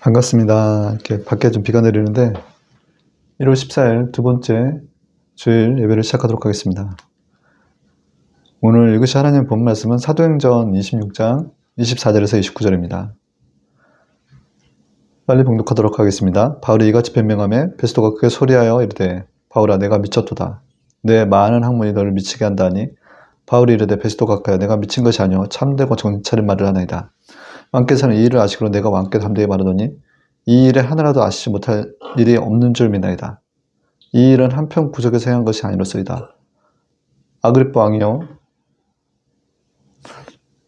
반갑습니다. 이렇게 밖에 좀 비가 내리는데 1월 14일 두 번째 주일 예배를 시작하도록 하겠습니다. 오늘 읽으실 하나님 본 말씀은 사도행전 26장 24절에서 29절입니다. 빨리 봉독하도록 하겠습니다. 바울이 이같이 변명하며 베스도가 크게 소리하여 이르되 바울아 내가 미쳤도다. 내 많은 학문이 너를 미치게 한다니. 바울이 이르되 베스도 가까이 내가 미친 것이 아니오 참되고 정신 차린 말을 하나이다. 왕께서는 이 일을 아시기로 내가 왕께 담대히 말하더니 이 일에 하나라도 아시지 못할 일이 없는 줄 믿나이다. 이 일은 한편 구석에서 행한 것이 아니로소이다. 아그리빠 왕이여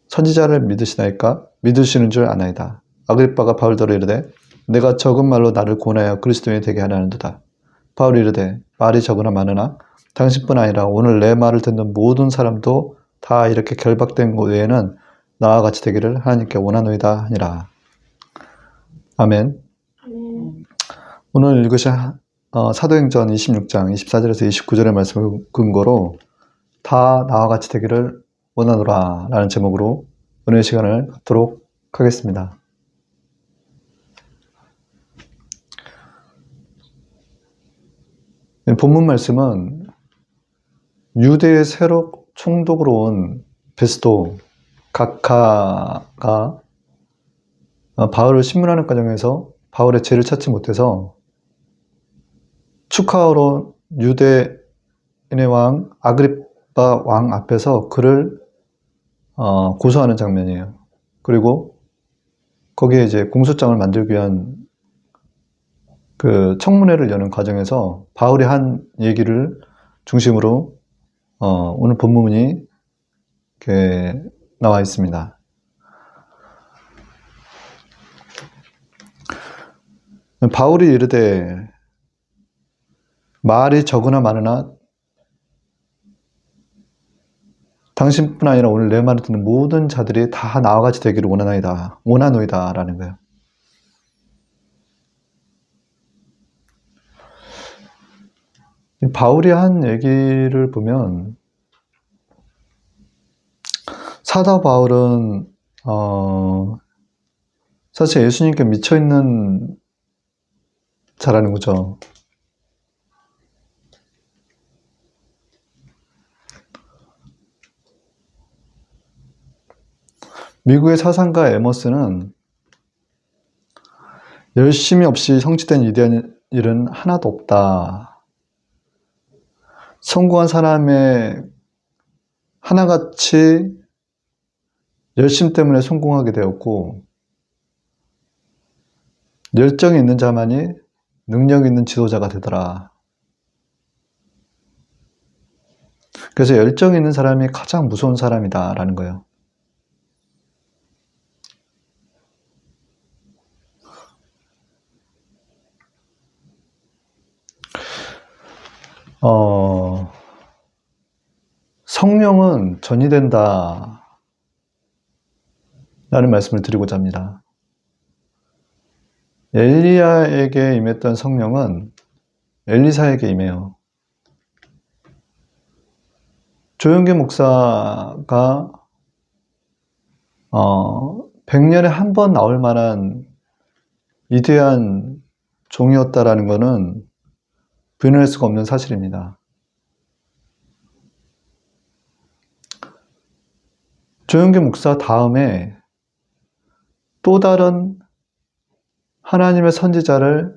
선지자를 믿으시나이까? 믿으시는 줄 아나이다. 아그리빠가 바울더러 이르되 내가 적은 말로 나를 고나여 그리스도인이 되게 하려는도다. 바울이 이르되 말이 적으나 많으나 당신뿐 아니라 오늘 내 말을 듣는 모든 사람도 다 이렇게 결박된 것 외에는 나와 같이 되기를 하나님께 원하노이다 하니라. 아멘. 오늘 읽으신 사도행전 26장 24절에서 29절의 말씀을 근거로 다 나와 같이 되기를 원하노라 라는 제목으로 은혜의 시간을 갖도록 하겠습니다. 본문 말씀은 유대의 새로 총독으로 온 베스도 각하가 바울을 신문하는 과정에서 바울의 죄를 찾지 못해서 축하하러 유대인의 왕 아그리빠 왕 앞에서 그를 고소하는 장면이에요. 그리고 거기에 이제 공소장을 만들기 위한 그 청문회를 여는 과정에서 바울이 한 얘기를 중심으로 오늘 본문이 이렇게 나와 있습니다. 바울이 이르되 말이 적으나 많으나 당신뿐 아니라 오늘 내 말을 듣는 모든 자들이 다 나와 같이 되기를 원하노이다 라는 거예요. 바울이 한 얘기를 보면 사도 바울은 사실 예수님께 미쳐있는 자라는 거죠. 미국의 사상가 에머스는 열심이 없이 성취된 위대한 일은 하나도 없다. 성공한 사람의 하나같이 열심 때문에 성공하게 되었고 열정이 있는 자만이 능력 있는 지도자가 되더라. 그래서 열정이 있는 사람이 가장 무서운 사람이다 라는 거예요. 성령은 전이 된다 라는 말씀을 드리고자 합니다. 엘리야에게 임했던 성령은 엘리사에게 임해요. 조용기 목사가 100년에 한 번 나올 만한 위대한 종이었다라는 것은 부인할 수가 없는 사실입니다. 조용기 목사 다음에 또 다른 하나님의 선지자를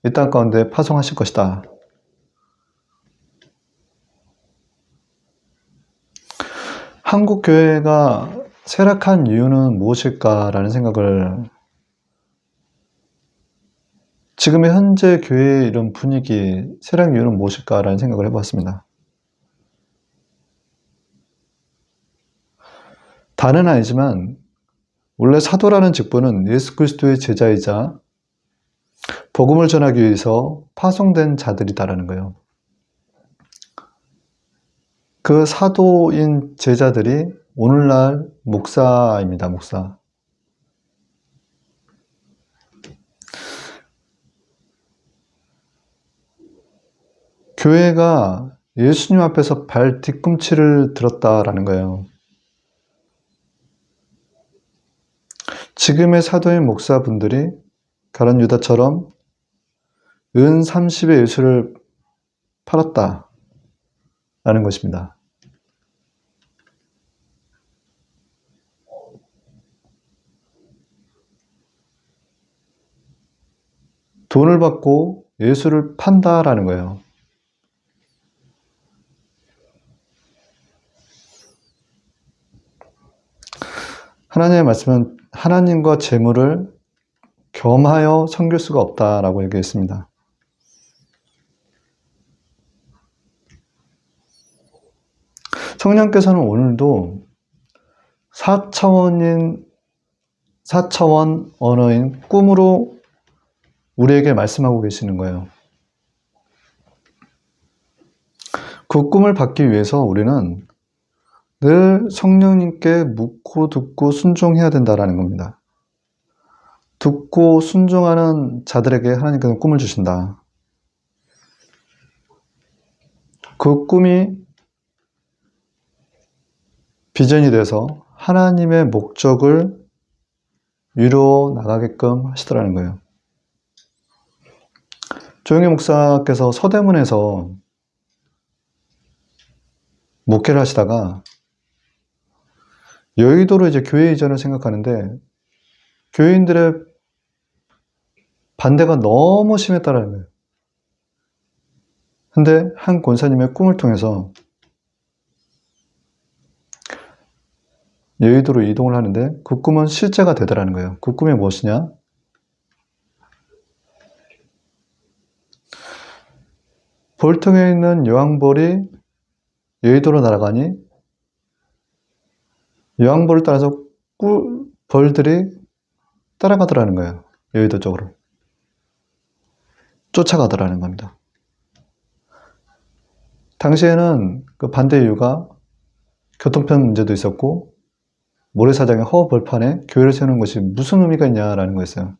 이 땅 가운데 파송하실 것이다. 한국 교회가 쇠락한 이유는 무엇일까라는 생각을 지금의 현재 교회의 이런 분위기, 쇠락 이유는 무엇일까라는 생각을 해봤습니다. 다는 아니지만 원래 사도라는 직분은 예수 그리스도의 제자이자 복음을 전하기 위해서 파송된 자들이다라는 거예요. 그 사도인 제자들이 오늘날 목사입니다. 목사. 교회가 예수님 앞에서 발 뒤꿈치를 들었다라는 거예요. 지금의 사도인 목사분들이 가룟 유다처럼 은 30의 예수를 팔았다라는 것입니다. 돈을 받고 예수를 판다라는 거예요. 하나님의 말씀은 하나님과 재물을 겸하여 섬길 수가 없다라고 얘기했습니다. 성령께서는 오늘도 4차원 언어인 꿈으로 우리에게 말씀하고 계시는 거예요. 그 꿈을 받기 위해서 우리는 늘 성령님께 묻고 듣고 순종해야 된다라는 겁니다. 듣고 순종하는 자들에게 하나님께서는 꿈을 주신다. 그 꿈이 비전이 돼서 하나님의 목적을 이루어 나가게끔 하시더라는 거예요. 조영희 목사께서 서대문에서 목회를 하시다가 여의도로 이제 교회 이전을 생각하는데 교회인들의 반대가 너무 심했다라는 거예요. 근데 한 권사님의 꿈을 통해서 여의도로 이동을 하는데 그 꿈은 실제가 되더라는 거예요. 그 꿈이 무엇이냐? 볼통에 있는 여왕벌이 여의도로 날아가니 여왕벌을 따라서 벌들이 따라가더라는 거예요. 여의도 쪽으로. 쫓아가더라는 겁니다. 당시에는 그 반대 이유가 교통편 문제도 있었고 모래사장의 허벌판에 교회를 세우는 것이 무슨 의미가 있냐라는 거였어요.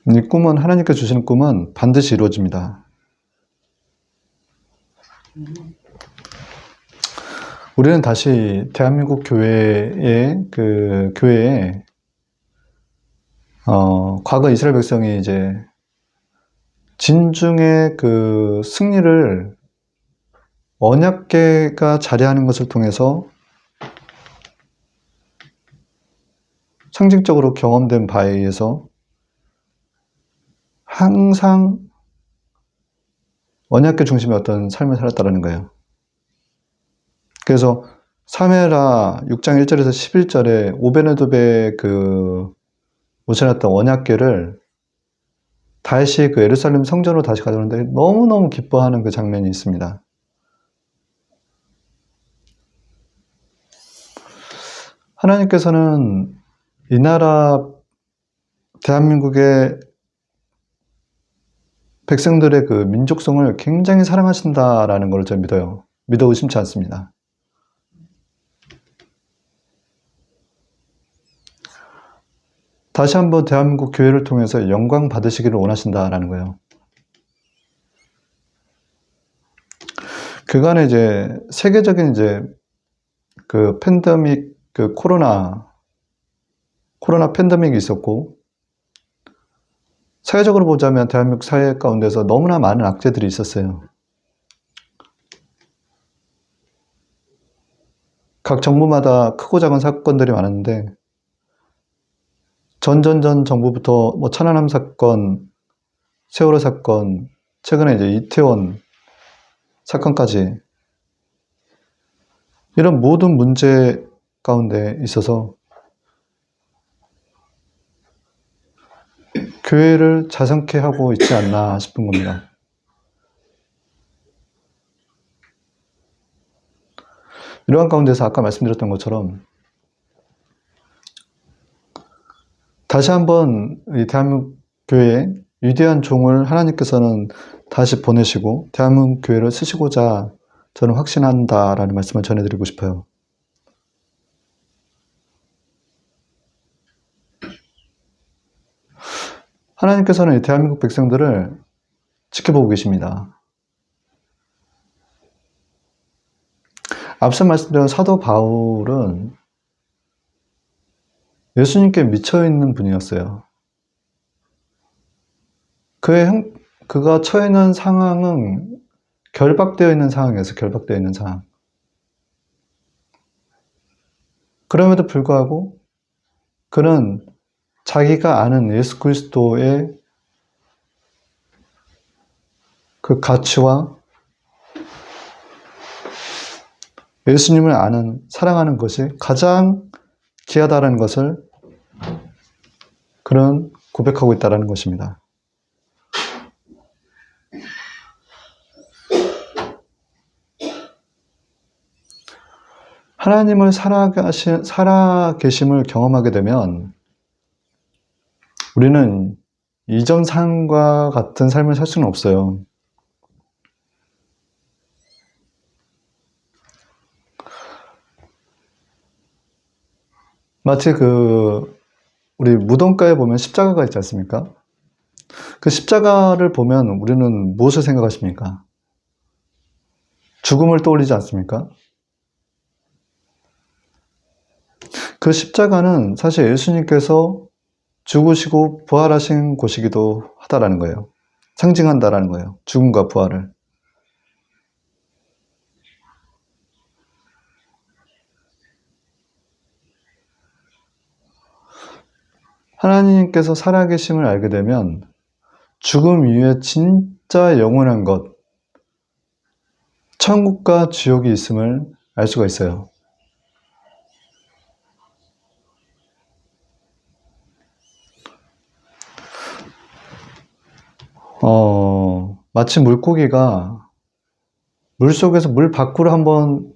이 꿈은 하나님께서 주시는 꿈은 반드시 이루어집니다. 우리는 다시 대한민국 교회의 과거 이스라엘 백성이 이제 진중의 그 승리를 언약궤가 자리하는 것을 통해서 상징적으로 경험된 바에 의해서 항상 언약궤 중심의 어떤 삶을 살았다는 거예요. 그래서 사무엘하 6장 1절에서 11절에 오베네돔의 그 모셔놨던 언약궤를 다시 그 예루살렘 성전으로 다시 가져오는데 너무너무 기뻐하는 그 장면이 있습니다. 하나님께서는 이 나라 대한민국의 백성들의 그 민족성을 굉장히 사랑하신다라는 걸 저는 믿어요. 믿어 의심치 않습니다. 다시 한번 대한민국 교회를 통해서 영광 받으시기를 원하신다라는 거예요. 그간에 이제 세계적인 이제 그 팬데믹, 그 코로나 팬데믹이 있었고, 사회적으로 보자면 대한민국 사회 가운데서 너무나 많은 악재들이 있었어요. 각 정부마다 크고 작은 사건들이 많았는데, 전 정부부터 뭐 천안함 사건, 세월호 사건, 최근에 이제 이태원 사건까지 이런 모든 문제 가운데 있어서 교회를 자성케 하고 있지 않나 싶은 겁니다. 이러한 가운데서 아까 말씀드렸던 것처럼 다시 한번 이 대한민국 교회에 위대한 종을 하나님께서는 다시 보내시고 대한민국 교회를 쓰시고자 저는 확신한다라는 말씀을 전해드리고 싶어요. 하나님께서는 이 대한민국 백성들을 지켜보고 계십니다. 앞서 말씀드린 사도 바울은 예수님께 미쳐있는 분이었어요. 그가 처해 있는 상황은 결박되어 있는 상황이었어요. 결박되어 있는 상황. 그럼에도 불구하고 그는 자기가 아는 예수 그리스도의 그 가치와 예수님을 아는, 사랑하는 것이 가장 귀하다는 것을 그는 고백하고 있다는 것입니다. 하나님을 살아계심을 경험하게 되면 우리는 이전 삶과 같은 삶을 살 수는 없어요. 마치 우리 무덤가에 보면 십자가가 있지 않습니까? 그 십자가를 보면 우리는 무엇을 생각하십니까? 죽음을 떠올리지 않습니까? 그 십자가는 사실 예수님께서 죽으시고 부활하신 곳이기도 하다라는 거예요. 상징한다라는 거예요. 죽음과 부활을. 하나님께서 살아계심을 알게 되면 죽음 이후에 진짜 영원한 것, 천국과 지옥이 있음을 알 수가 있어요. 마치 물고기가 물속에서 물 밖으로 한번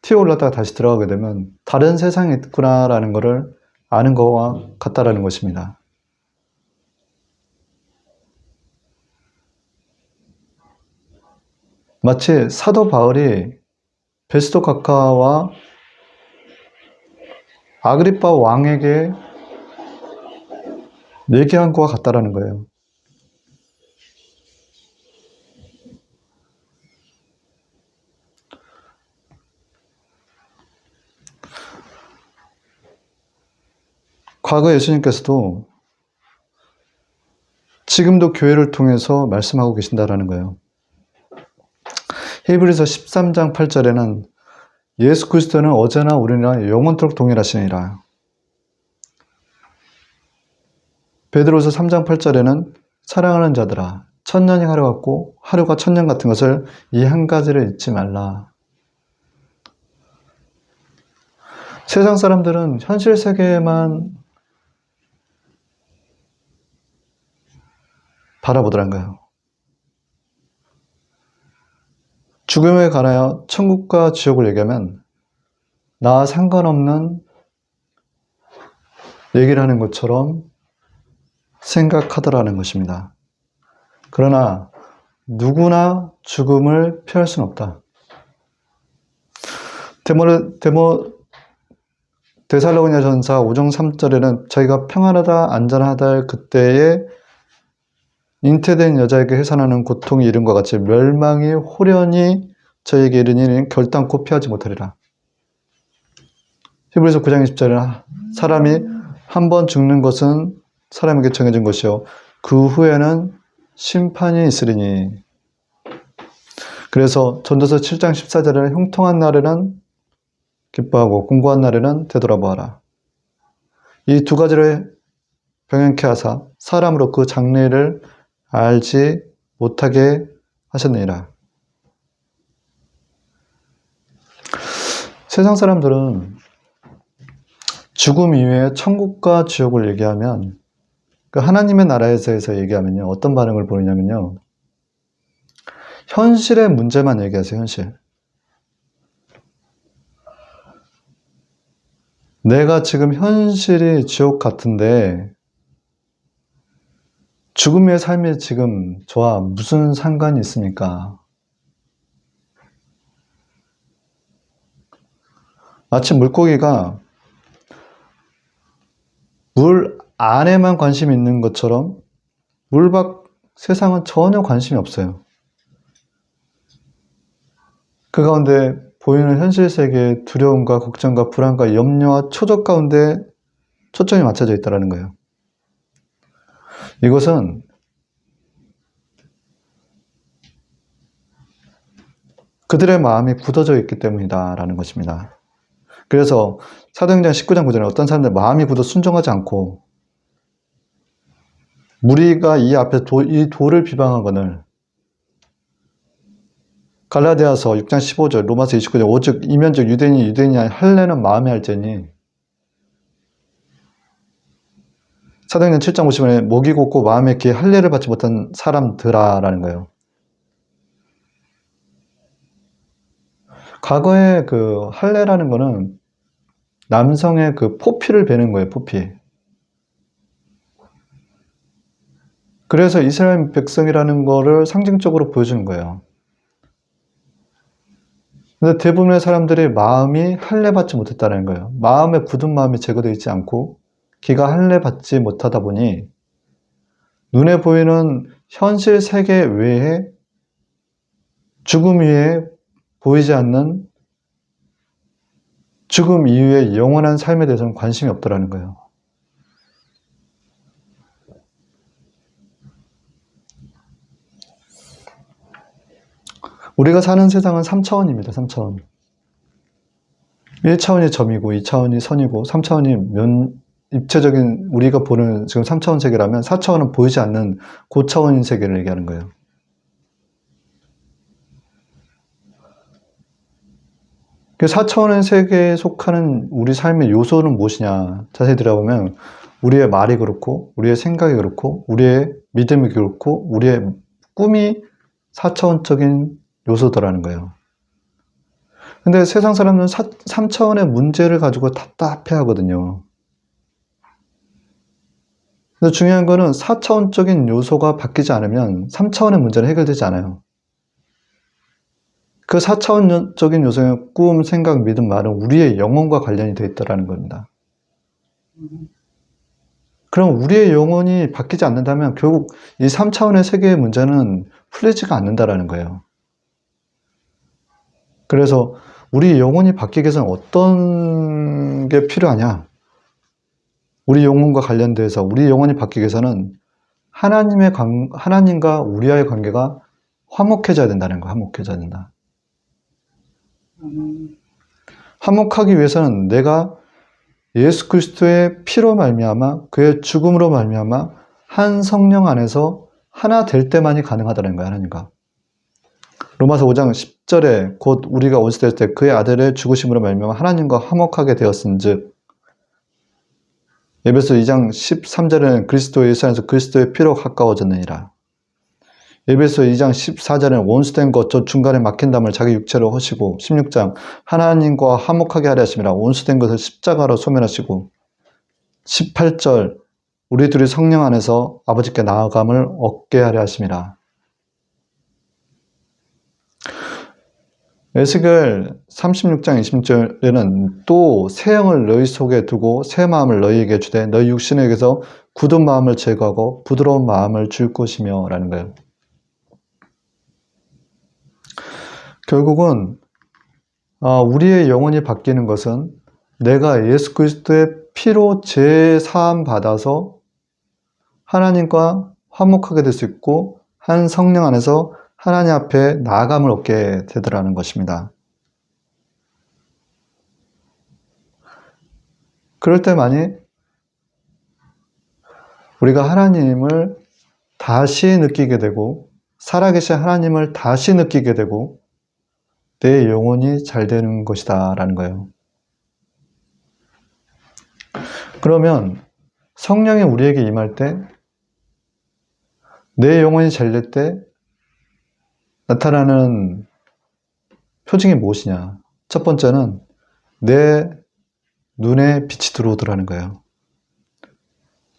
튀어 올랐다가 다시 들어가게 되면 다른 세상에 있구나라는 것을 아는 것과 같다라는 것입니다. 마치 사도 바울이 베스도 각하와 아그리빠 왕에게 얘기한 것과 같다라는 거예요. 과거 예수님께서도 지금도 교회를 통해서 말씀하고 계신다라는 거예요. 히브리서 13장 8절에는 예수 그리스도는 어제나 오늘이나 영원토록 동일하시니라. 베드로서 3장 8절에는 사랑하는 자들아 천년이 하루 같고 하루가 천년 같은 것을 이 한 가지를 잊지 말라. 세상 사람들은 현실 세계에만 바라보더란 거예요. 죽음에 관하여 천국과 지옥을 얘기하면 나와 상관없는 얘기를 하는 것처럼 생각하더라는 것입니다. 그러나 누구나 죽음을 피할 수는 없다. 데살로니가전서 5장 3절에는 저희가 평안하다 안전하다 할 그때에 잉태된 여자에게 해산하는 고통이 이름과 같이 멸망이 호련히 저에게 이르니 결단코 피하지 못하리라. 히브리서 9장 20절에는 사람이 한 번 죽는 것은 사람에게 정해진 것이요 그 후에는 심판이 있으리니. 그래서 전도서 7장 14절에는 형통한 날에는 기뻐하고 공고한 날에는 되돌아보아라. 이 두 가지를 병행케 하사 사람으로 그 장래를 알지 못하게 하셨느니라. 세상 사람들은 죽음 이후에 천국과 지옥을 얘기하면 그 하나님의 나라에서 얘기하면요 어떤 반응을 보이냐면요 현실의 문제만 얘기하세요. 현실. 내가 지금 현실이 지옥 같은데 죽음의 삶이 지금 저와 무슨 상관이 있습니까? 마치 물고기가 물 안에만 관심이 있는 것처럼 물 밖 세상은 전혀 관심이 없어요. 그 가운데 보이는 현실 세계의 두려움과 걱정과 불안과 염려와 초적 가운데 초점이 맞춰져 있다는 거예요. 이것은 그들의 마음이 굳어져 있기 때문이다라는 것입니다. 그래서 사도행전 19장 9절에 어떤 사람들 마음이 굳어 순종하지 않고 무리가 이 앞에 이 돌을 비방하거늘 갈라디아서 6장 15절, 로마서 29절, 오직 이면적 유대인이 유대인이 아니 할례는 마음에 할지니 사도행전 7장 50절에 목이 곧고 마음에 기에 할례를 받지 못한 사람들아라는 거예요. 과거에 그 할례라는 거는 남성의 그 포피를 베는 거예요, 포피. 그래서 이스라엘 백성이라는 거를 상징적으로 보여주는 거예요. 근데 대부분의 사람들이 마음이 할례 받지 못했다는 거예요. 마음에 굳은 마음이 제거되어 있지 않고 기가 할례 받지 못하다 보니 눈에 보이는 현실 세계 외에 죽음 위에 보이지 않는 죽음 이후의 영원한 삶에 대해서는 관심이 없더라는 거예요. 우리가 사는 세상은 3차원입니다. 3차원. 1차원이 점이고 2차원이 선이고 3차원이 입체적인 우리가 보는 지금 3차원 세계라면 4차원은 보이지 않는 고차원인 세계를 얘기하는 거예요. 그 4차원의 세계에 속하는 우리 삶의 요소는 무엇이냐 자세히 들어보면 우리의 말이 그렇고 우리의 생각이 그렇고 우리의 믿음이 그렇고 우리의 꿈이 4차원적인 요소더라는 거예요. 근데 세상 사람들은 3차원의 문제를 가지고 답답해 하거든요. 근데 중요한 거는 4차원적인 요소가 바뀌지 않으면 3차원의 문제는 해결되지 않아요. 그 4차원적인 요소의 꿈, 생각, 믿음, 말은 우리의 영혼과 관련이 되어 있다는 겁니다. 그럼 우리의 영혼이 바뀌지 않는다면 결국 이 3차원의 세계의 문제는 풀리지가 않는다는 거예요. 그래서 우리 영혼이 바뀌기 위해서는 어떤 게 필요하냐? 우리 영혼과 관련돼서 우리 영혼이 바뀌기 위해서는 하나님과 우리와의 관계가 화목해져야 된다는 거, 화목해져야 된다. 화목하기 위해서는 내가 예수 그리스도의 피로 말미암아 그의 죽음으로 말미암아 한 성령 안에서 하나 될 때만이 가능하다는 거야, 하나님과. 로마서 5장 10절에 곧 우리가 원수될 때 그의 아들의 죽으심으로 말미암아 하나님과 화목하게 되었은즉 에베소 2장 13절에는 그리스도 예수 안에서 그리스도의 피로 가까워졌느니라. 에베소 2장 14절에는 원수된 것 저 중간에 막힌 담을 자기 육체로 허시고 16장 하나님과 화목하게 하려 하심이라 원수된 것을 십자가로 소멸하시고 18절 우리 둘이 성령 안에서 아버지께 나아감을 얻게 하려 하심이라. 에스겔 36장 20절에는 또 새 영을 너희 속에 두고 새 마음을 너희에게 주되 너희 육신에게서 굳은 마음을 제거하고 부드러운 마음을 줄 것이며 라는 거예요. 결국은 우리의 영혼이 바뀌는 것은 내가 예수 그리스도의 피로 재사함 받아서 하나님과 화목하게 될 수 있고 한 성령 안에서 하나님 앞에 나아감을 얻게 되더라는 것입니다. 그럴 때만이 우리가 하나님을 다시 느끼게 되고 살아계신 하나님을 다시 느끼게 되고 내 영혼이 잘 되는 것이다 라는 거예요. 그러면 성령이 우리에게 임할 때 내 영혼이 잘 될 때 나타나는 표징이 무엇이냐? 첫 번째는 내 눈에 빛이 들어오더라는 거예요.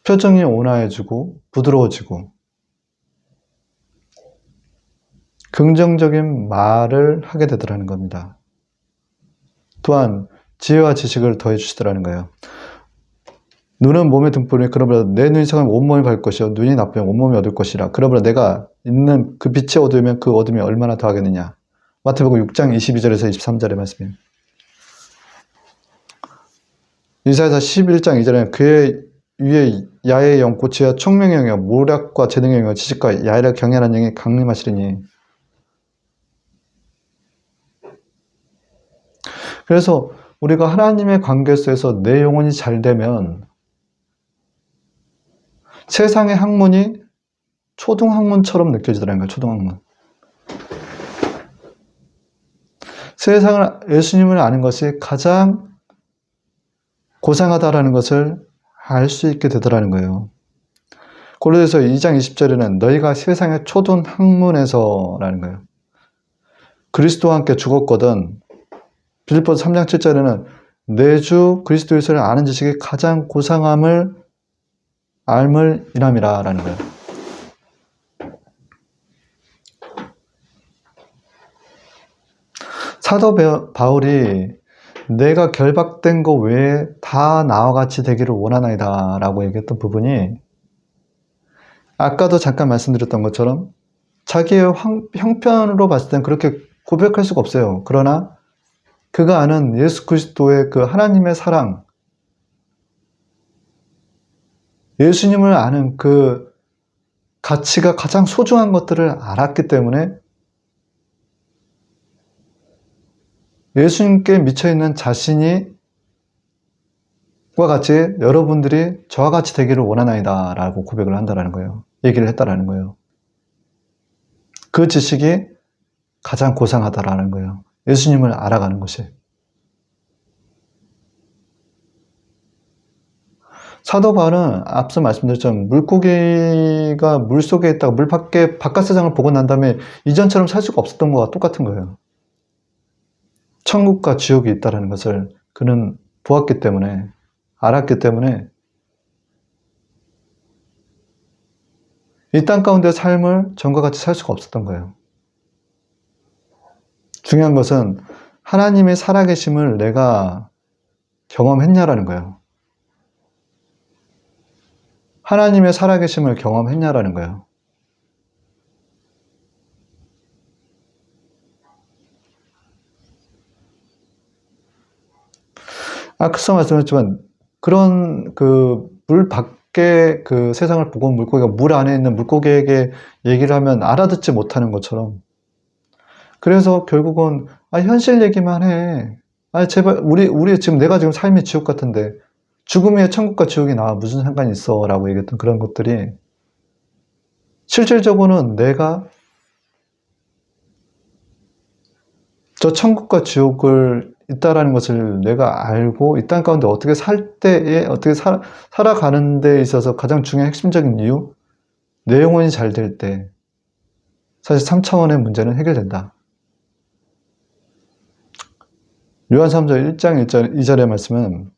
표정이 온화해지고 부드러워지고 긍정적인 말을 하게 되더라는 겁니다. 또한 지혜와 지식을 더해 주시더라는 거예요. 눈은 몸의 등불이니 그러므로 내 눈이 성하면 온몸이 밝을 것이요 눈이 나쁘면 온몸이 어두울 것이라. 그러므로 내가 있는 그 빛이 어두우면 그 어둠이 얼마나 더하겠느냐. 마태복음 6장 22절에서 23절의 말씀이에요. 이사야서 11장 2절에 그의 위에 야의 영 고치와 총명의 영이요 모략과 재능의 영이요 지식과 야의라 경연한 영이 강림하시리니. 그래서 우리가 하나님의 관계 속에서 내 영혼이 잘 되면 세상의 학문이 초등학문처럼 느껴지더라는 거예요. 초등학문. 세상을, 예수님을 아는 것이 가장 고상하다라는 것을 알 수 있게 되더라는 거예요. 고린도서 2장 20절에는 너희가 세상의 초등학문에서라는 거예요. 그리스도와 함께 죽었거든. 빌립보서 3장 7절에는 내 주 그리스도 예수를 아는 지식이 가장 고상함을 알물 이람이라 라는 거예요. 사도 바울이 내가 결박된 거 외에 다 나와 같이 되기를 원하나이다 라고 얘기했던 부분이 아까도 잠깐 말씀드렸던 것처럼 자기의 형편으로 봤을 땐 그렇게 고백할 수가 없어요. 그러나 그가 아는 예수 그리스도의 그 하나님의 사랑, 예수님을 아는 그 가치가 가장 소중한 것들을 알았기 때문에 예수님께 미쳐있는 자신이 과 같이 여러분들이 저와 같이 되기를 원하나이다 라고 고백을 한다라는 거예요. 얘기를 했다라는 거예요. 그 지식이 가장 고상하다라는 거예요. 예수님을 알아가는 것이. 사도 바울은 앞서 말씀드렸지만 물고기가 물속에 있다가 물 밖에 바깥 세상을 보고 난 다음에 이전처럼 살 수가 없었던 것과 똑같은 거예요. 천국과 지옥이 있다는 것을 그는 보았기 때문에, 알았기 때문에 이 땅 가운데 삶을 전과 같이 살 수가 없었던 거예요. 중요한 것은 하나님의 살아계심을 내가 경험했냐라는 거예요. 하나님의 살아계심을 경험했냐라는 거예요. 앞서 말씀드렸지만 그런 그 물 밖에 그 세상을 보고 물고기가 물 안에 있는 물고기에게 얘기를 하면 알아듣지 못하는 것처럼, 그래서 결국은 현실 얘기만 해. 제발 우리 지금 내가 지금 삶이 지옥 같은데 죽음의 천국과 지옥이 나와 무슨 상관이 있어 라고 얘기했던 그런 것들이 실질적으로는 내가 저 천국과 지옥을 있다라는 것을 내가 알고 이 땅 가운데 어떻게 살 때에 어떻게 살아가는 데 있어서 가장 중요한 핵심적인 이유, 내 영혼이 잘 될 때 사실 3차원의 문제는 해결된다. 요한삼서 1장 2절의 말씀은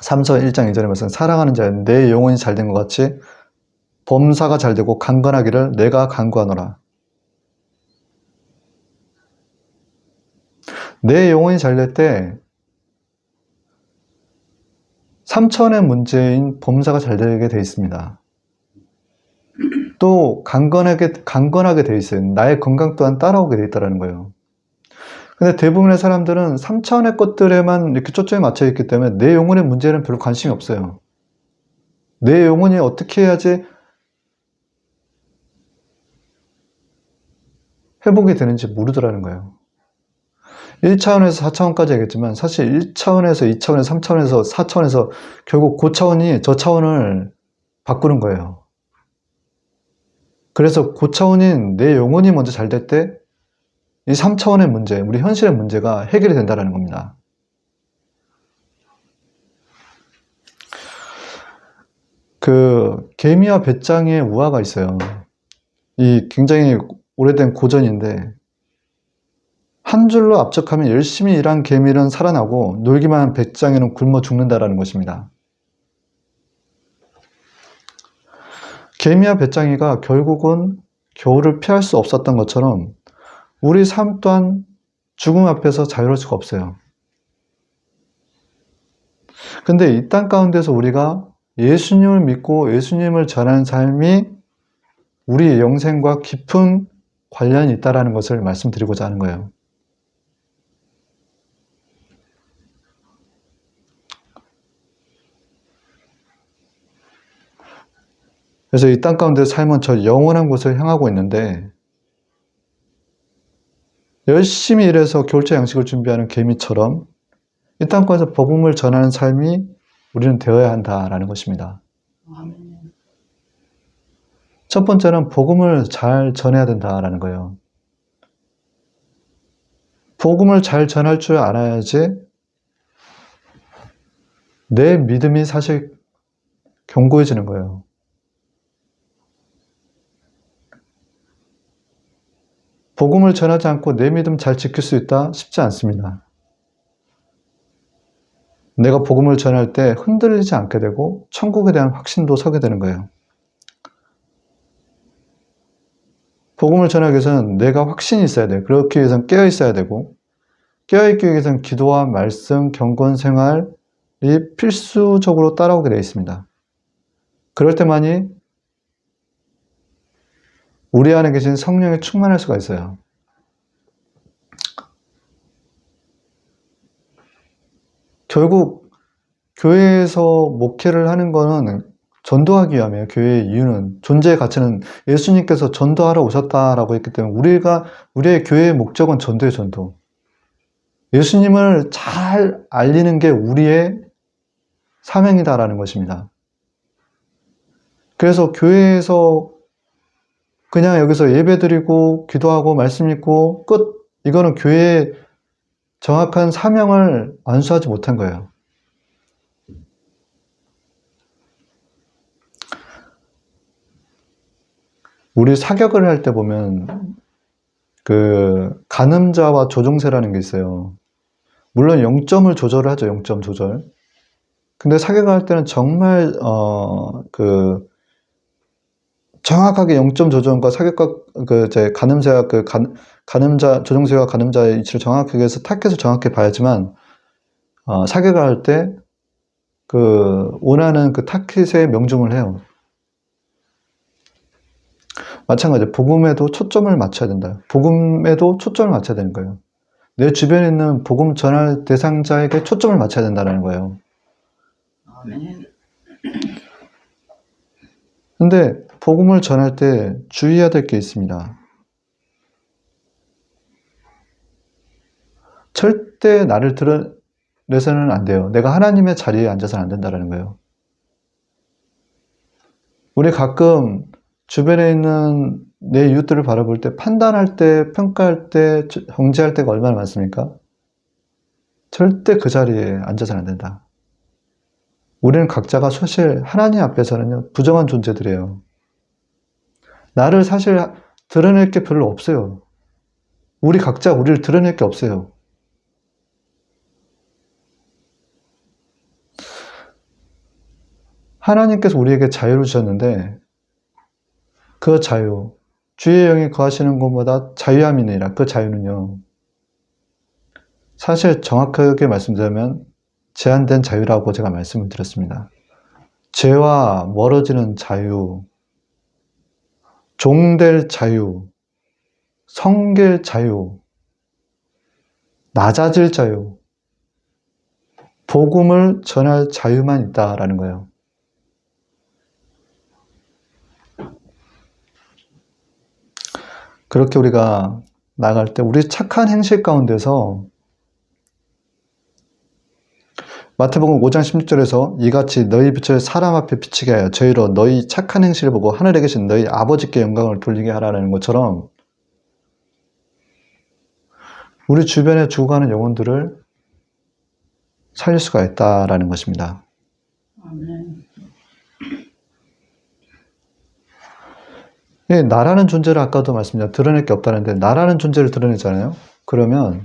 3서 1장 2절의 말씀은 사랑하는 자여 내 영혼이 잘 된 것 같이 범사가 잘 되고 강건하기를 내가 간구하노라. 내 영혼이 잘 될 때 3차원의 문제인 범사가 잘 되게 되어 있습니다. 또 강건하게 되어 있어요. 나의 건강 또한 따라오게 되어 있다는 거예요. 근데 대부분의 사람들은 3차원의 것들에만 이렇게 초점이 맞춰 있기 때문에 내 영혼의 문제는 별로 관심이 없어요. 내 영혼이 어떻게 해야지 회복이 되는지 모르더라는 거예요. 1차원에서 4차원까지 얘기했지만 사실 1차원에서 2차원에서 3차원에서 4차원에서 결국 고차원이 저차원을 바꾸는 거예요. 그래서 고차원인 내 영혼이 먼저 잘 될 때 이 3차원의 문제, 우리 현실의 문제가 해결이 된다는 겁니다. 그 개미와 배짱이의 우화가 있어요. 이 굉장히 오래된 고전인데 한 줄로 압축하면 열심히 일한 개미는 살아나고 놀기만 한 배짱이는 굶어 죽는다라는 것입니다. 개미와 배짱이가 결국은 겨울을 피할 수 없었던 것처럼 우리 삶 또한 죽음 앞에서 자유로울 수가 없어요. 근데 이 땅 가운데서 우리가 예수님을 믿고 예수님을 전하는 삶이 우리의 영생과 깊은 관련이 있다는 것을 말씀드리고자 하는 거예요. 그래서 이 땅 가운데 삶은 저 영원한 곳을 향하고 있는데 열심히 일해서 겨울철 양식을 준비하는 개미처럼 이 땅 가운데서 복음을 전하는 삶이 우리는 되어야 한다라는 것입니다. 첫 번째는 복음을 잘 전해야 된다라는 거예요. 복음을 잘 전할 줄 알아야지 내 믿음이 사실 견고해지는 거예요. 복음을 전하지 않고 내 믿음 잘 지킬 수 있다? 쉽지 않습니다. 내가 복음을 전할 때 흔들리지 않게 되고 천국에 대한 확신도 서게 되는 거예요. 복음을 전하기 위해서는 내가 확신이 있어야 돼요. 그렇기 위해서는 깨어 있어야 되고 깨어있기 위해서는 기도와 말씀, 경건 생활이 필수적으로 따라오게 되어 있습니다. 그럴 때만이 우리 안에 계신 성령이 충만할 수가 있어요. 결국 교회에서 목회를 하는 거는 전도하기 위함이에요. 교회의 이유는, 존재의 가치는 예수님께서 전도하러 오셨다라고 했기 때문에 우리의 교회의 목적은 전도예요, 전도. 예수님을 잘 알리는 게 우리의 사명이다라는 것입니다. 그래서 교회에서 그냥 여기서 예배드리고 기도하고 말씀 읽고 끝, 이거는 교회의 정확한 사명을 완수하지 못한 거예요. 우리 사격을 할 때 보면 그 간음자와 조종세라는 게 있어요. 물론 0점을 조절을 하죠. 0점 조절. 근데 사격을 할 때는 정말 정확하게 0점 조절과 사격과 간음자와 간음자 조종세와 간음자의 위치를 정확하게 해서 타켓을 정확히 봐야지만 사격을 할 때 원하는 그 타켓에 명중을 해요. 마찬가지로 복음에도 초점을 맞춰야 된다. 복음에도 초점을 맞춰야 되는 거예요. 내 주변에 있는 복음 전할 대상자에게 초점을 맞춰야 된다는 거예요. 아멘. 근데 복음을 전할 때 주의해야 될 게 있습니다. 절대 나를 드러내서는 안 돼요. 내가 하나님의 자리에 앉아서는 안 된다는 거예요. 우리 가끔 주변에 있는 내 이웃들을 바라볼 때, 판단할 때, 평가할 때, 정죄할 때가 얼마나 많습니까? 절대 그 자리에 앉아서는 안 된다. 우리는 각자가 사실 하나님 앞에서는요, 부정한 존재들이에요. 나를 사실 드러낼 게 별로 없어요. 우리 각자 우리를 드러낼 게 없어요. 하나님께서 우리에게 자유를 주셨는데 그 자유, 주의 영이 거하시는 곳마다 자유함이니라. 그 자유는요, 사실 정확하게 말씀드리면 제한된 자유라고 제가 말씀을 드렸습니다. 죄와 멀어지는 자유, 종될 자유, 성길 자유, 낮아질 자유, 복음을 전할 자유만 있다라는 거예요. 그렇게 우리가 나갈 때 우리 착한 행실 가운데서 마태복음 5장 16절에서 이같이 너희 빛을 사람 앞에 비치게 하여 저희로 너희 착한 행실을 보고 하늘에 계신 너희 아버지께 영광을 돌리게 하라는 것처럼 우리 주변에 죽어가는 영혼들을 살릴 수가 있다라는 것입니다. 아멘. 예, 나라는 존재를 아까도 말씀드렸죠. 드러낼 게 없다는데 나라는 존재를 드러내잖아요. 그러면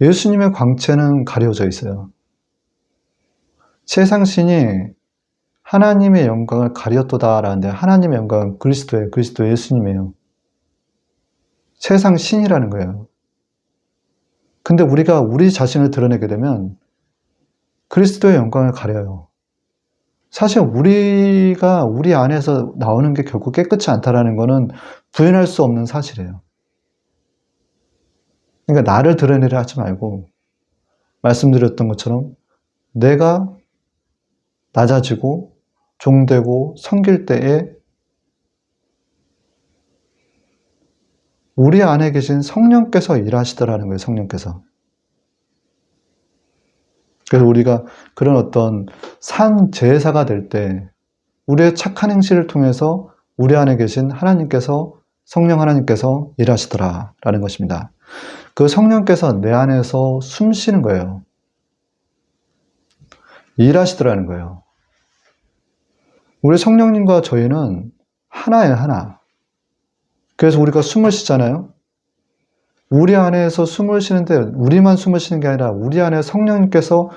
예수님의 광채는 가려져 있어요. 세상 신이 하나님의 영광을 가렸도다라는데 하나님의 영광은 그리스도예요. 그리스도 예수님이에요. 세상 신이라는 거예요. 근데 우리가 우리 자신을 드러내게 되면 그리스도의 영광을 가려요. 사실 우리가 우리 안에서 나오는 게 결국 깨끗이 않다라는 것은 부인할 수 없는 사실이에요. 그러니까 나를 드러내려 하지 말고 말씀드렸던 것처럼 내가 낮아지고 종되고 섬길 때에 우리 안에 계신 성령께서 일하시더라는 거예요. 성령께서. 그래서 우리가 그런 어떤 산 제사가 될 때 우리의 착한 행실을 통해서 우리 안에 계신 하나님께서, 성령 하나님께서 일하시더라라는 것입니다. 그 성령께서 내 안에서 숨 쉬는 거예요. 일하시더라는 거예요. 우리 성령님과 저희는 하나예요, 하나. 그래서 우리가 숨을 쉬잖아요. 우리 안에서 숨을 쉬는데 우리만 숨을 쉬는 게 아니라 우리 안에 성령님께서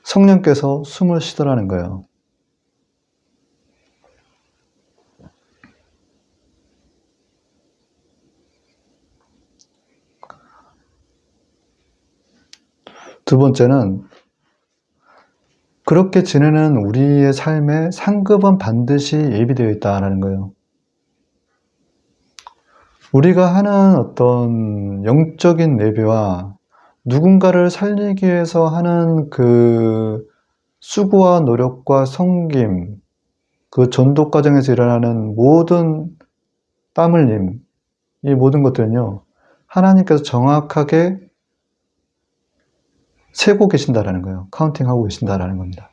성령께서 숨을 쉬더라는 거예요. 두 번째는 그렇게 지내는 우리의 삶의 상급은 반드시 예비되어 있다는 거예요. 우리가 하는 어떤 영적인 예배와 누군가를 살리기 위해서 하는 그 수고와 노력과 섬김, 그 전도 과정에서 일어나는 모든 땀 흘림, 이 모든 것들은요, 하나님께서 정확하게 세고 계신다라는 거예요. 카운팅하고 계신다라는 겁니다.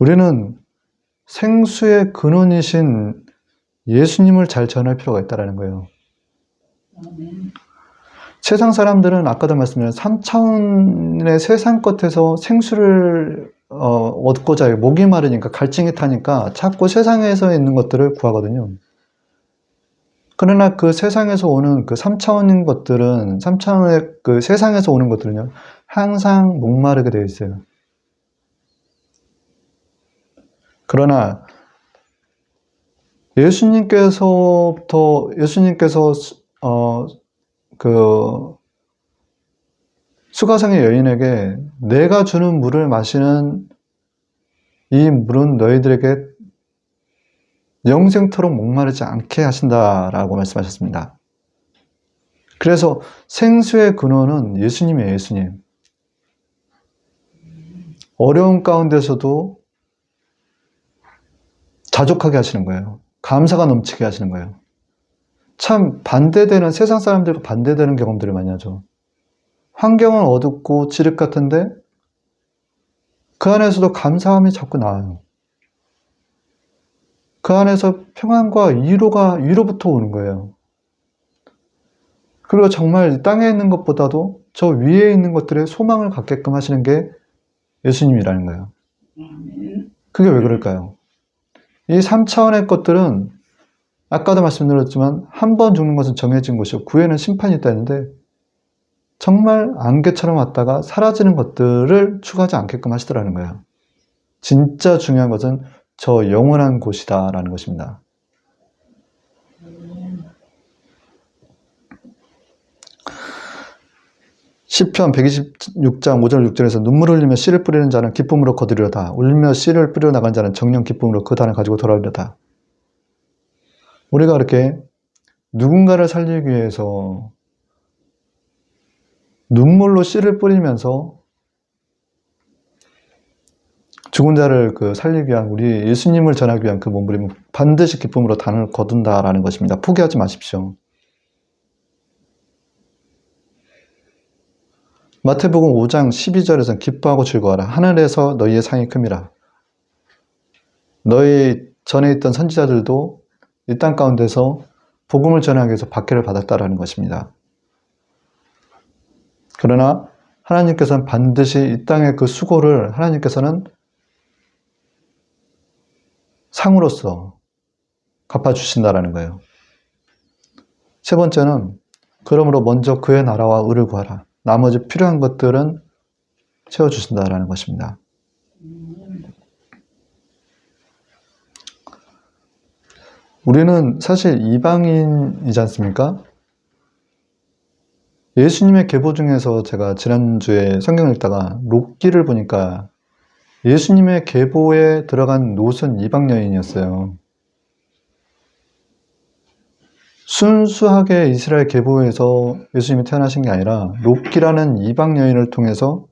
우리는 생수의 근원이신 예수님을 잘 전할 필요가 있다는 거예요. 아멘. 세상 사람들은 아까도 말씀드린 3차원의 세상 것에서 생수를 얻고자 해요. 목이 마르니까 갈증이 타니까 자꾸 세상에서 있는 것들을 구하거든요. 그러나 그 세상에서 오는 그 3차원인 것들은, 3차원의 그 세상에서 오는 것들은요, 항상 목마르게 되어 있어요. 그러나 예수님께서 그 수가성의 여인에게 내가 주는 물을 마시는 이 물은 너희들에게 영생토록 목마르지 않게 하신다라고 말씀하셨습니다. 그래서 생수의 근원은 예수님이에요. 예수님. 어려운 가운데서도 자족하게 하시는 거예요. 감사가 넘치게 하시는 거예요. 참 반대되는, 세상 사람들과 반대되는 경험들을 많이 하죠. 환경은 어둡고 지륵 같은데 그 안에서도 감사함이 자꾸 나와요. 그 안에서 평안과 위로부터 오는 거예요. 그리고 정말 땅에 있는 것보다도 저 위에 있는 것들에 소망을 갖게끔 하시는 게 예수님이라는 거예요. 아멘. 그게 왜 그럴까요? 이 3차원의 것들은 아까도 말씀드렸지만 한 번 죽는 것은 정해진 것이고 구에는 심판이 있다 했는데 정말 안개처럼 왔다가 사라지는 것들을 추구하지 않게끔 하시더라는 거예요. 진짜 중요한 것은 저 영원한 곳이다 라는 것입니다. 시편 126장 5절 6절에서 눈물을 흘리며 씨를 뿌리는 자는 기쁨으로 거두리로다. 울며 씨를 뿌려 나간 자는 정녕 기쁨으로 그 단을 가지고 돌아오리로다. 우리가 이렇게 누군가를 살리기 위해서 눈물로 씨를 뿌리면서 죽은 자를 살리기 위한 우리 예수님을 전하기 위한 그 몸부림은 반드시 기쁨으로 단을 거둔다라는 것입니다. 포기하지 마십시오. 마태복음 5장 12절에서는 기뻐하고 즐거워하라. 하늘에서 너희의 상이 큼이라. 너희 전에 있던 선지자들도 이 땅 가운데서 복음을 전하기 위해서 박해를 받았다라는 것입니다. 그러나 하나님께서는 반드시 이 땅의 그 수고를 하나님께서는 상으로서 갚아주신다라는 거예요. 세 번째는 그러므로 먼저 그의 나라와 의를 구하라. 나머지 필요한 것들은 채워주신다라는 것입니다. 우리는 사실 이방인이지 않습니까? 예수님의 계보 중에서 제가 지난주에 성경을 읽다가 롯기를 보니까 예수님의 계보에 들어간 롯은 이방 여인이었어요. 순수하게 이스라엘 계보에서 예수님이 태어나신 게 아니라 롯기라는 이방 여인을 통해서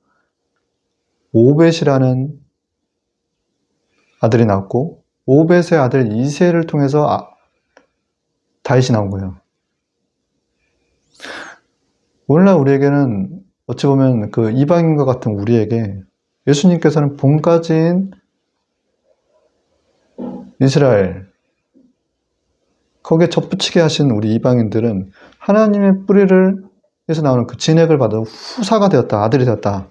오벳이라는 아들이 나왔고 오벳의 아들 이새를 통해서 다윗이 나온 거예요. 오늘날 우리에게는 어찌 보면 그 이방인과 같은 우리에게 예수님께서는 본가지인 이스라엘, 거기에 접붙이게 하신 우리 이방인들은 하나님의 뿌리를 에서 나오는 그 진액을 받아 후사가 되었다, 아들이 되었다.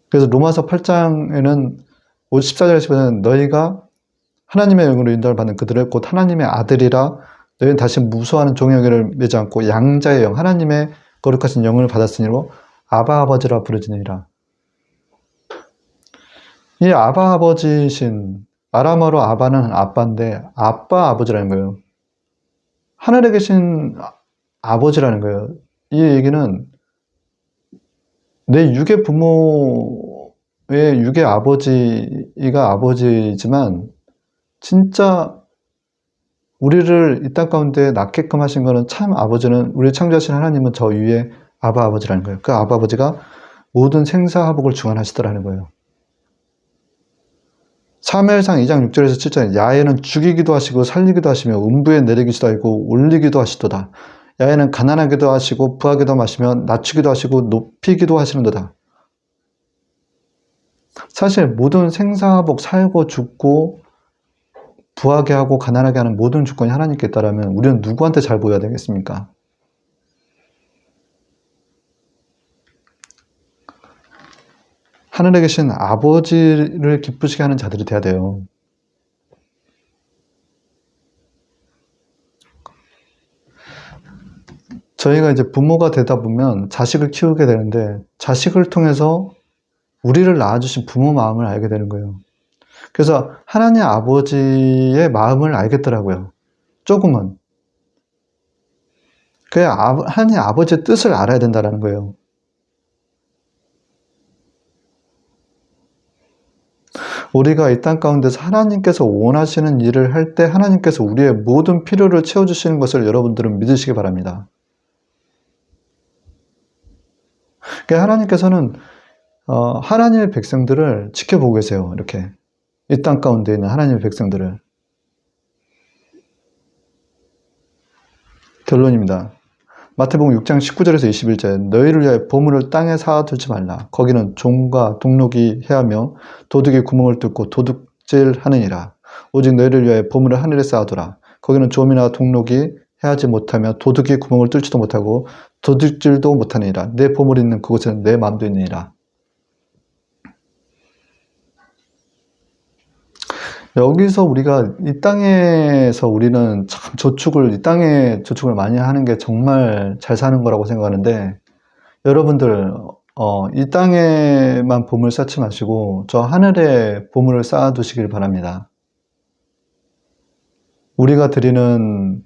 그래서 로마서 8장에는 14절에 보면 너희가 하나님의 영으로 인도를 받는 그들을 곧 하나님의 아들이라 너희는 다시 무수하는 종의 영을 매지 않고 양자의 영, 하나님의 거룩하신 영을 받았으니로 아바 아버지라 부르짖으니라. 이 아바 아버지신, 아람어로 아바는 아빠인데 아빠 아버지라는 거예요. 하늘에 계신 아버지라는 거예요. 이 얘기는 내 육의 부모의 육의 아버지가 아버지지만 진짜 우리를 이 땅 가운데 낳게끔 하신 거는 참 아버지는, 우리 창조하신 하나님은 저 위에 아바 아버지라는 거예요. 그 아바 아버지가 모든 생사화복을 주관하시더라는 거예요. 사무엘상 2장 6절에서 7절에 야훼는 죽이기도 하시고 살리기도 하시며 음부에 내리기도 하고 올리기도 하시도다. 야훼는 가난하기도 하시고 부하기도 하시며 낮추기도 하시고 높이기도 하시는도다. 사실 모든 생사화복, 살고 죽고 부하게 하고 가난하게 하는 모든 주권이 하나님께 있다면 우리는 누구한테 잘 보여야 되겠습니까? 하늘에 계신 아버지를 기쁘시게 하는 자들이 돼야 돼요. 저희가 이제 부모가 되다 보면 자식을 키우게 되는데 자식을 통해서 우리를 낳아주신 부모 마음을 알게 되는 거예요. 그래서 하나님 아버지의 마음을 알겠더라고요. 조금은. 하나님 아버지의 뜻을 알아야 된다는 거예요. 우리가 이 땅 가운데서 하나님께서 원하시는 일을 할 때 하나님께서 우리의 모든 필요를 채워주시는 것을 여러분들은 믿으시기 바랍니다. 그러니까 하나님께서는 하나님의 백성들을 지켜보고 계세요. 이렇게 이 땅 가운데 있는 하나님의 백성들을. 결론입니다. 마태복음 6장 19절에서 21절 너희를 위하여 보물을 땅에 쌓아두지 말라. 거기는 종과 동록이 해하며 도둑이 구멍을 뚫고 도둑질하느니라. 오직 너희를 위하여 보물을 하늘에 쌓아두라. 거기는 좀이나 동록이 해하지 못하며 도둑이 구멍을 뚫지도 못하고 도둑질도 못하느니라. 내 보물이 있는 그곳에는 내 마음도 있느니라. 여기서 우리가 이 땅에서 우리는 참 이 땅에 저축을 많이 하는 게 정말 잘 사는 거라고 생각하는데 여러분들, 이 땅에만 보물 쌓지 마시고 저 하늘에 보물을 쌓아두시길 바랍니다. 우리가 드리는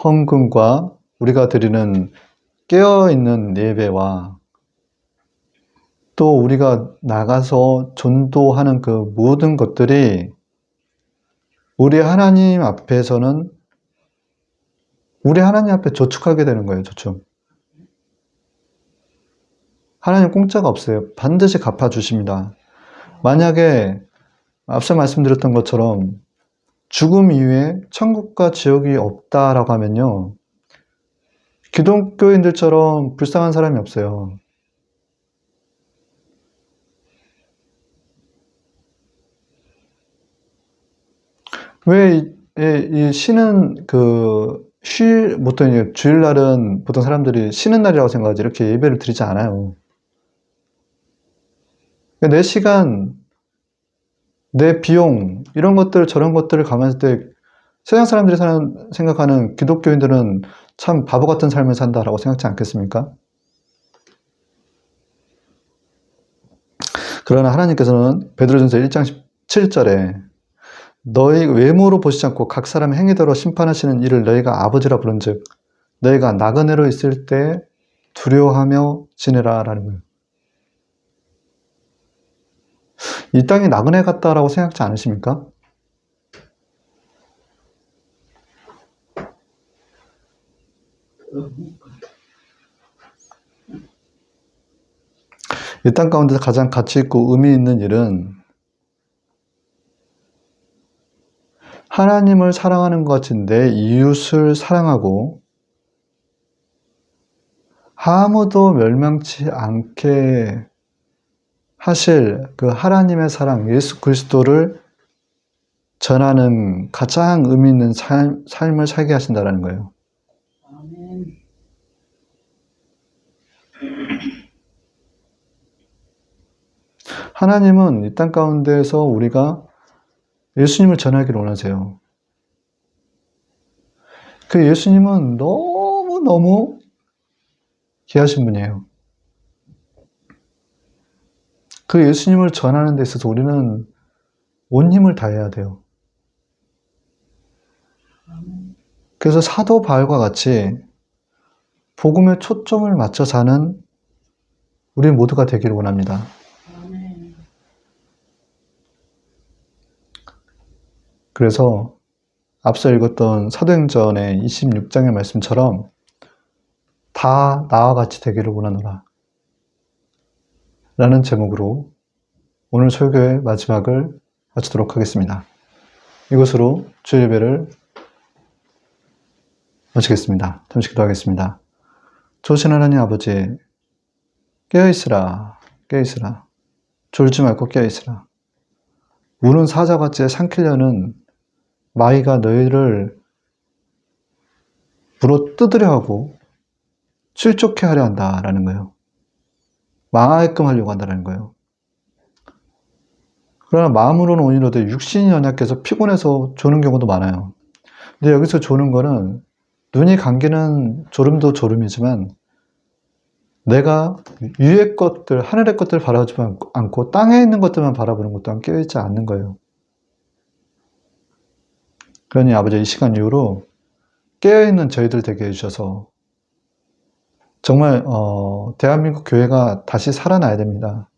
헌금과 우리가 드리는 깨어있는 예배와 또 우리가 나가서 전도하는 그 모든 것들이 우리 하나님 앞에서는 우리 하나님 앞에 저축하게 되는 거예요. 저축. 하나님 공짜가 없어요. 반드시 갚아주십니다. 만약에 앞서 말씀드렸던 것처럼 죽음 이후에 천국과 지옥이 없다라고 하면요. 기독교인들처럼 불쌍한 사람이 없어요. 왜 이 쉬는 보통 주일날은 보통 사람들이 쉬는 날이라고 생각하지 이렇게 예배를 드리지 않아요. 내 시간, 내 비용, 이런 것들, 저런 것들을 감안했을 때 세상 사람들이 생각하는 기독교인들은 참 바보 같은 삶을 산다라고 생각지 않겠습니까? 그러나 하나님께서는 베드로전서 1장 17절에 너희 외모로 보시지 않고 각 사람의 행위대로 심판하시는 이를 너희가 아버지라 부른즉 너희가 나그네로 있을 때 두려워하며 지내라 라는 거예요. 이 땅이 나그네 같다라고 생각지 않으십니까? 이 땅 가운데서 가장 가치 있고 의미 있는 일은 하나님을 사랑하는 것 같이 내 이웃을 사랑하고 아무도 멸망치 않게 하실 그 하나님의 사랑, 예수 그리스도를 전하는 가장 의미 있는 삶을 살게 하신다는 거예요. 아멘. 하나님은 이 땅 가운데에서 우리가 예수님을 전하기를 원하세요. 그 예수님은 너무너무 귀하신 분이에요. 그 예수님을 전하는 데 있어서 우리는 온 힘을 다해야 돼요. 그래서 사도 바울과 같이 복음에 초점을 맞춰 사는 우리 모두가 되기를 원합니다. 아멘. 그래서 앞서 읽었던 사도행전의 26장의 말씀처럼 다 나와 같이 되기를 원하노라 라는 제목으로 오늘 설교의 마지막을 마치도록 하겠습니다. 이것으로 주일 예배를 마치겠습니다. 잠시 기도하겠습니다. 좋으신 하나님 아버지, 깨어있으라, 깨어있으라. 졸지 말고 깨어있으라. 우는 사자같이 삼키려는 마귀가 너희를 물어 뜯으려 하고 실족해 하려 한다라는 거예요. 망하게끔 하려고 한다는 거예요. 그러나 마음으로는 온이로되 육신이 연약해서 피곤해서 조는 경우도 많아요. 근데 여기서 조는 거는 눈이 감기는 졸음도 졸음이지만 내가 위의 것들, 하늘의 것들을 바라보지 않고 땅에 있는 것들만 바라보는 것 또한 깨어있지 않는 거예요. 그러니 아버지 이 시간 이후로 깨어있는 저희들 되게 해주셔서 정말 대한민국 교회가 다시 살아나야 됩니다.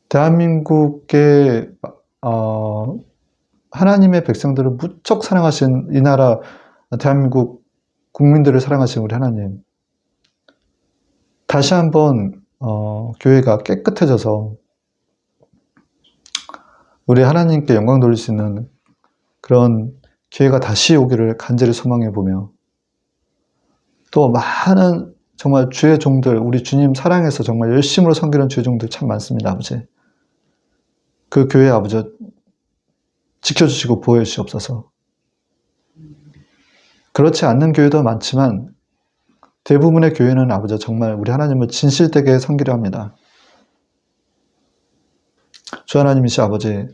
대한민국의 하나님의 백성들을 무척 사랑하신 이 나라 대한민국 국민들을 사랑하신 우리 하나님, 다시 한번 교회가 깨끗해져서 우리 하나님께 영광 돌릴 수 있는 그런 기회가 다시 오기를 간절히 소망해 보며 또 많은 정말 주의 종들, 우리 주님 사랑해서 정말 열심으로 섬기는 주의 종들 참 많습니다. 아버지, 그 교회 아버지 지켜주시고 보호해 주시옵소서. 그렇지 않는 교회도 많지만 대부분의 교회는 아버지 정말 우리 하나님을 진실되게 섬기려 합니다. 주 하나님이시 아버지,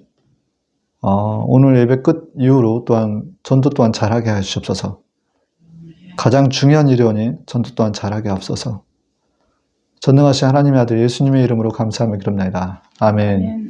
오늘 예배 끝 이후로 또한 전도 또한 잘하게 하시옵소서. 가장 중요한 일이오니 전도 또한 잘하게 하옵소서. 전능하신 하나님의 아들 예수님의 이름으로 감사하며 기도합니다. 아멘.